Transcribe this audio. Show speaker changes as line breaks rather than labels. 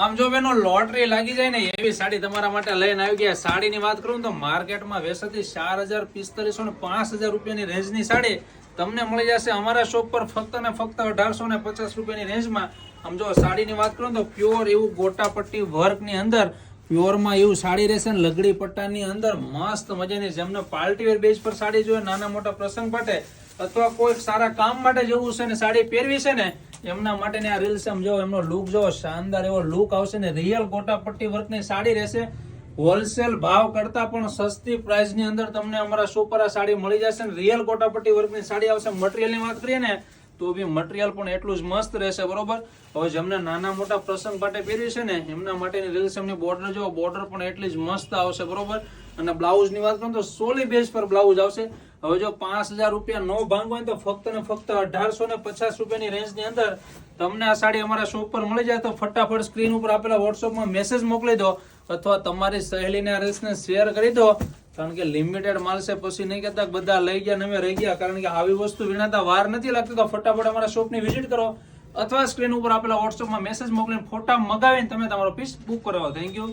આમ જો બેનો લોટરી લાગી જાય ને એવી સાડી તમારા માટે લઈને આવી ગયા. સાડીની વાત કરું તો માર્કેટમાં વેચાતી 4,045 ને 5,000 રૂપિયાની રેન્જની સાડી તમને મળી જશે અમારા શોપ પર ફક્ત ને ફક્ત 1,850 રૂપિયાની રેન્જમાં. આમ જો સાડીની વાત કરું તો પ્યોર એવું ગોટાપટ્ટી વર્કની અંદર પ્યોરમાં એવું સાડી રહેશે ને લગડી પટ્ટાની અંદર મસ્ત મજાની. જેમને પાર્ટી વેર બેઝ પર સાડી જોઈએ, નાના મોટા પ્રસંગ માટે અથવા કોઈ સારા કામ માટે જવું છે ને સાડી પહેરવી છે ને એમના માટેની આ રીલ્સ સમજો. એમનો લુક જો શાનદાર એવો લુક આવશે ને રિયલ ગોટાપટ્ટી વર્કની સાડી રહેશે. હોલસેલ ભાવ કરતા પણ સસ્તી પ્રાઇસની અંદર તમને અમારા શોપ પર આ સાડી મળી જશે ને રિયલ ગોટાપટ્ટી વર્કની સાડી આવશે. મટીરિયલની વાત કરીએ ને તો બી મટીરિયલ પણ એટલું જ મસ્ત રહેશે, બરોબર. હવે જેમને નાના મોટા પ્રસંગ માટે પહેરવી છે ને એમના માટેની રીલ્સ એમની બોર્ડર જો બોર્ડર પણ એટલી જ મસ્ત આવશે, બરોબર. અને બ્લાઉઝ ની વાત કરું તો સોલી બેઝ પર બ્લાઉઝ આવશે. હવે જો 5,000 રૂપિયા નો ભાંગ હોય તો ફક્ત ને ફક્ત 1,850 રૂપિયાની રેન્જ ની અંદર તમને આ સાડી અમારા શોપ પર મળી જાય તો ફટાફટ સ્ક્રીન ઉપર આપેલા વોટ્સઅપમાં મેસેજ મોકલી દો અથવા તમારી સહેલીને આ રીલ્સને શેર કરી દો. કારણ કે લિમિટેડ માલ છે, પછી નહીં કહેતા બધા લઈ ગયા નમે રહી ગયા. કારણ કે આવી વસ્તુ વિનાતા વાર નથી લાગતી. તો ફટાફટ અમારા શોપની વિઝિટ કરો અથવા સ્ક્રીન ઉપર આપેલા વોટ્સઅપમાં મેસેજ મોકલીને ફોટા મગાવીને તમે તમારો પીસ બુક કરાવો. Thank you.